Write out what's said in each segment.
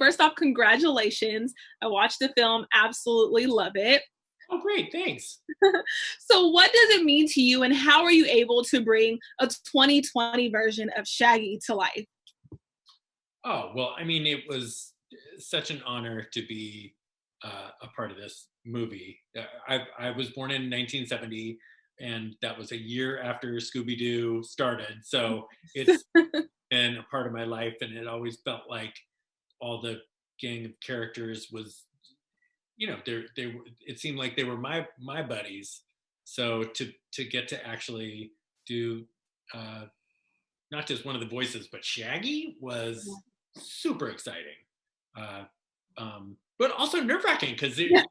first off, congratulations. I watched the film, absolutely love it. Oh, great. Thanks. So what does it mean to you, and how are you able to bring a 2020 version of Shaggy to life? Oh, well, I mean, it was such an honor to be a part of this movie. I was born in 1970, and that was a year after Scooby-Doo started. So it's been a part of my life, and it always felt like all the gang of characters was, it seemed like they were my buddies. So to get to actually do uh, not just one of the voices, but Shaggy was super exciting. Uh, but also nerve wracking because Yeah.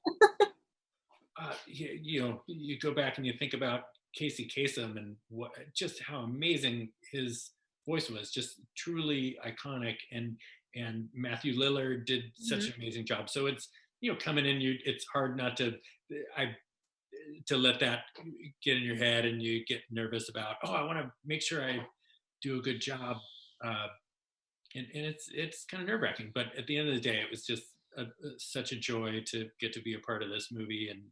you go back and you think about Casey Kasem and just how amazing his voice was, just truly iconic. And Matthew Lillard did such Mhm. an amazing job. So it's coming in, it's hard not to I to let that get in your head, and you get nervous about, oh, I want to make sure I do a good job. Uh, and it's kind of nerve wracking, but at the end of the day, it was just such a joy to get to be a part of this movie, and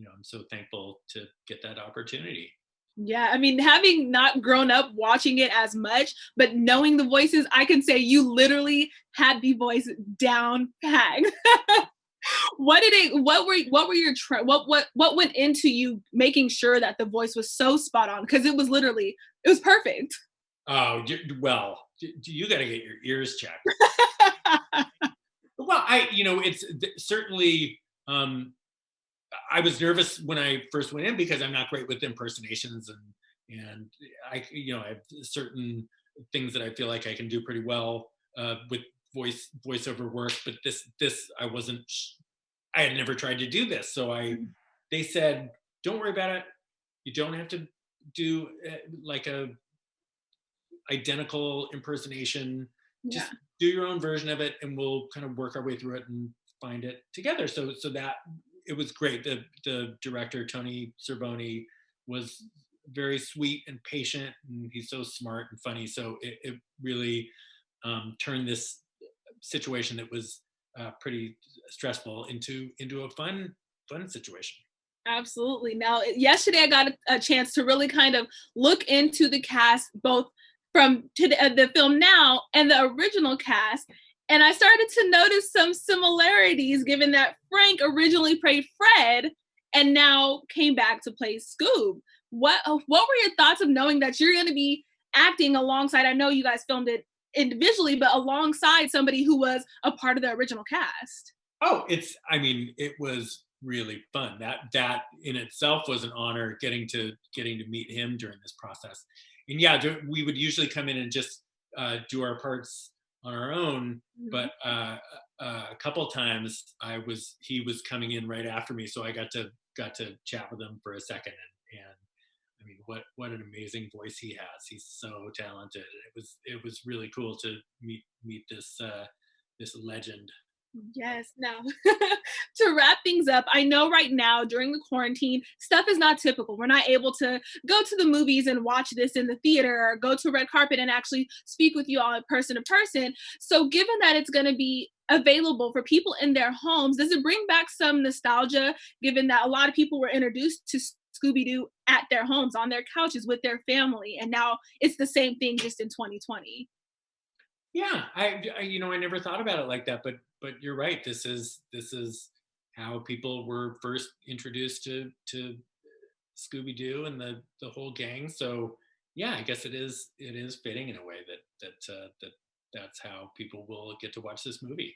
I'm so thankful to get that opportunity. Yeah, I mean, having not grown up watching it as much, but knowing the voices, I can say you literally had the voice down pat. What were your what went into you making sure that the voice was so spot on? Because it was perfect. Oh, well, you got to get your ears checked. Well, it's certainly. I was nervous when I first went in because I'm not great with impersonations, and I have certain things that I feel like I can do pretty well with voiceover work, but this I wasn't. I had never tried to do this, so they said, don't worry about it. You don't have to do like a identical impersonation. Yeah. Just do your own version of it, and we'll kind of work our way through it and find it together. So that it was great. The director, Tony Cervoni, was very sweet and patient, and he's so smart and funny. So it really turned this situation that was pretty stressful into a fun situation. Absolutely. Now, yesterday I got a chance to really kind of look into the cast, both from the film now and the original cast, and I started to notice some similarities, given that Frank originally played Fred and now came back to play Scoob. What were your thoughts of knowing that you're going to be acting alongside? I know you guys filmed it individually, but alongside somebody who was a part of the original cast. Oh, it was really fun. That in itself was an honor, getting to meet him during this process. And yeah, we would usually come in and just do our parts on our own, but a couple times he was coming in right after me, so I got to chat with him for a second, and I mean, what an amazing voice he has. He's so talented. It was really cool to meet this legend. Yes. Now, to wrap things up, I know right now during the quarantine, stuff is not typical. We're not able to go to the movies and watch this in the theater or go to red carpet and actually speak with you all person to person. So, given that it's going to be available for people in their homes, does it bring back some nostalgia, given that a lot of people were introduced to Scooby Doo at their homes, on their couches with their family, and now it's the same thing just in 2020? Yeah, I never thought about it like that, but you're right. This is how people were first introduced to Scooby Doo and the whole gang. So yeah, I guess it is fitting in a way that's how people will get to watch this movie.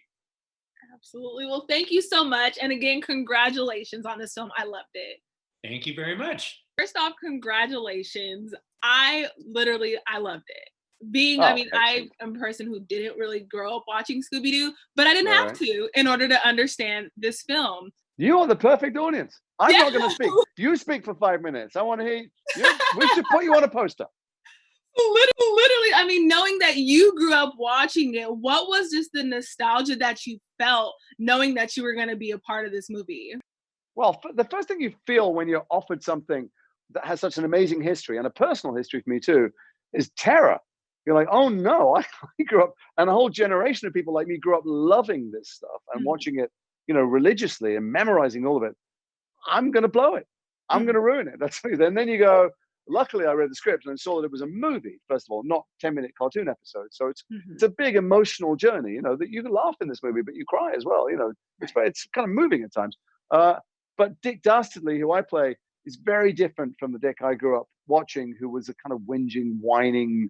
Absolutely. Well, thank you so much. And again, congratulations on this film. I loved it. Thank you very much. First off, congratulations. I loved it. Oh, I excellent. am a person who didn't really grow up watching Scooby Doo, but I didn't have Right. to in order to understand this film. You are the perfect audience. I'm Yeah, not going to speak. You speak for 5 minutes. I want to hear you. We should put you on a poster. literally. I mean, knowing that you grew up watching it, what was just the nostalgia that you felt knowing that you were going to be a part of this movie? Well, the first thing you feel when you're offered something that has such an amazing history and a personal history for me too is terror. You're like, oh no, I grew up, and a whole generation of people like me grew up loving this stuff and watching it, religiously and memorizing all of it. I'm going to blow it. I'm going to ruin it. That's and then you go. Luckily, I read the script and saw that it was a movie. First of all, not 10-minute cartoon episodes. So it's a big emotional journey. That you can laugh in this movie, but you cry as well. It's kind of moving at times. But Dick Dastardly, who I play, is very different from the Dick I grew up watching, who was a kind of whinging, whining,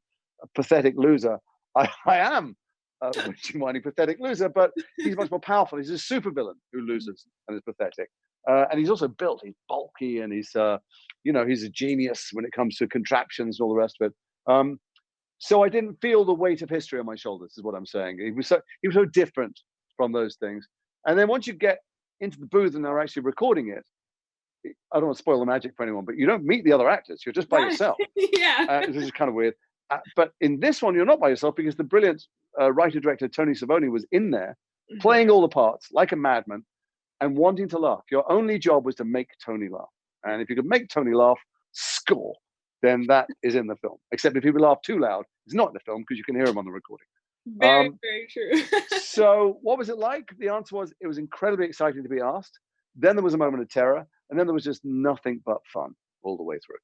pathetic loser. I am a whinging, whining, pathetic loser, but he's much more powerful. He's a supervillain who loses and is pathetic. And he's also built. He's bulky, and he's he's a genius when it comes to contraptions and all the rest of it. So I didn't feel the weight of history on my shoulders, is what I'm saying. He was so different from those things. And then once you get into the booth and they're actually recording it, I don't want to spoil the magic for anyone, but you don't meet the other actors. You're just by yourself. Yeah. This is kind of weird. But in this one, you're not by yourself, because the brilliant writer-director Tony Savoni was in there playing all the parts like a madman and wanting to laugh. Your only job was to make Tony laugh. And if you could make Tony laugh, score, then that is in the film. Except if people laugh too loud, it's not in the film, because you can hear him on the recording. Very, very true. So what was it like? The answer was, it was incredibly exciting to be asked. Then there was a moment of terror. And then there was just nothing but fun all the way through.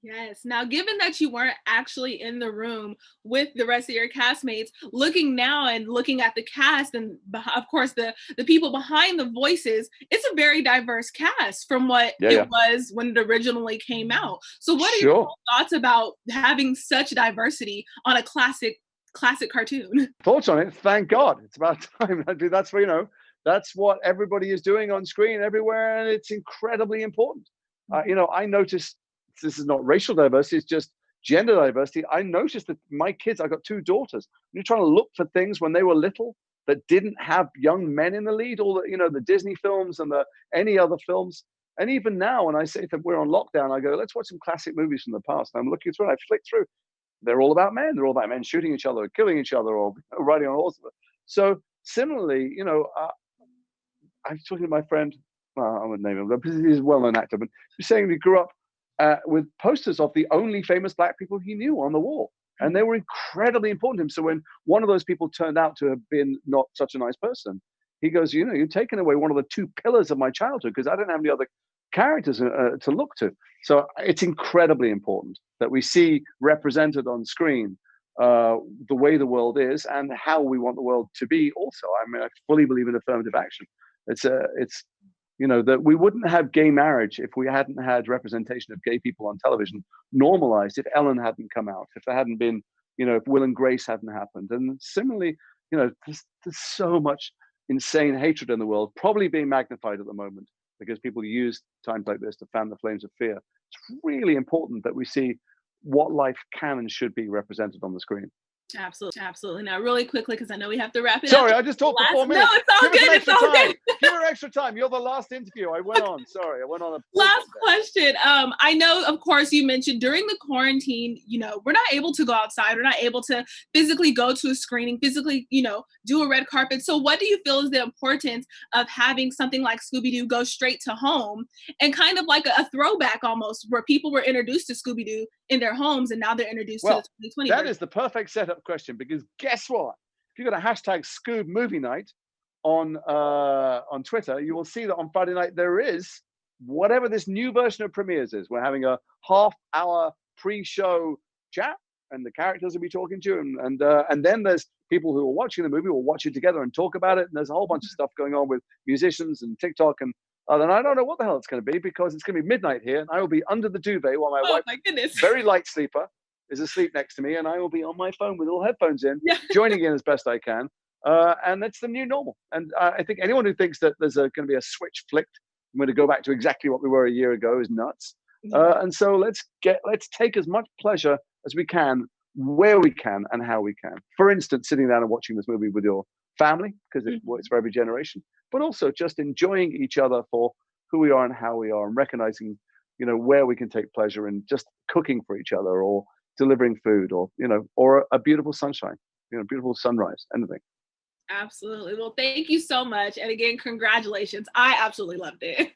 Yes. Now, given that you weren't actually in the room with the rest of your castmates, looking now and looking at the cast and, of course, the people behind the voices, it's a very diverse cast from what it was when it originally came out. So what are your thoughts about having such diversity on a classic cartoon? Thoughts on it? Thank God. It's about time. That's where, that's what everybody is doing on screen everywhere, and it's incredibly important. I noticed, this is not racial diversity, it's just gender diversity. I noticed that my kids, I got two daughters, you're trying to look for things when they were little that didn't have young men in the lead, all the Disney films and any other films. And even now, when I say that we're on lockdown, I go, let's watch some classic movies from the past. And I'm looking through, and I flick through. They're all about men. They're all about men shooting each other, or killing each other, or riding on horses. So similarly, I was talking to my friend, I wouldn't name him, but he's a well-known actor, but he was saying he grew up with posters of the only famous black people he knew on the wall. And they were incredibly important to him. So when one of those people turned out to have been not such a nice person, he goes, you've taken away one of the two pillars of my childhood, because I didn't have any other characters to look to. So it's incredibly important that we see represented on screen the way the world is and how we want the world to be also. I mean, I fully believe in affirmative action. It's that we wouldn't have gay marriage if we hadn't had representation of gay people on television normalized, if Ellen hadn't come out, if there hadn't been, if Will and Grace hadn't happened. And similarly, there's so much insane hatred in the world, probably being magnified at the moment because people use times like this to fan the flames of fear. It's really important that we see what life can and should be represented on the screen. Absolutely. Now, really quickly, because I know we have to wrap it up. Sorry, I just talked for 4 minutes. No, it's all good. It's all good. Give her extra time. You're the last interview. I went on. Sorry, I went on a last question. I know, of course, you mentioned during the quarantine, we're not able to go outside. We're not able to physically go to a screening, physically, do a red carpet. So what do you feel is the importance of having something like Scooby-Doo go straight to home and kind of like a throwback almost, where people were introduced to Scooby-Doo in their homes and now they're introduced to the 2020 That is the perfect setup question, because guess what? If you go to hashtag Scoob movie night on Twitter, you will see that on Friday night there is whatever this new version of premieres is. We're having a half-hour pre-show chat, and the characters will be talking to you, and then there's people who are watching the movie will watch it together and talk about it. And there's a whole bunch of stuff going on with musicians and TikTok and I don't know what the hell it's going to be, because it's going to be midnight here, and I will be under the duvet while my wife, very light sleeper, is asleep next to me, and I will be on my phone with all headphones in, joining in as best I can. And that's the new normal. And I think anyone who thinks that there's going to be a switch flicked, I'm going to go back to exactly what we were a year ago, is nuts. And so let's take as much pleasure as we can, where we can, and how we can. For instance, sitting down and watching this movie with your family, because it works for every generation, but also just enjoying each other for who we are and how we are, and recognizing, where we can take pleasure in just cooking for each other, or delivering food, or, or a beautiful sunshine, beautiful sunrise, anything. Absolutely. Well, thank you so much. And again, congratulations. I absolutely loved it.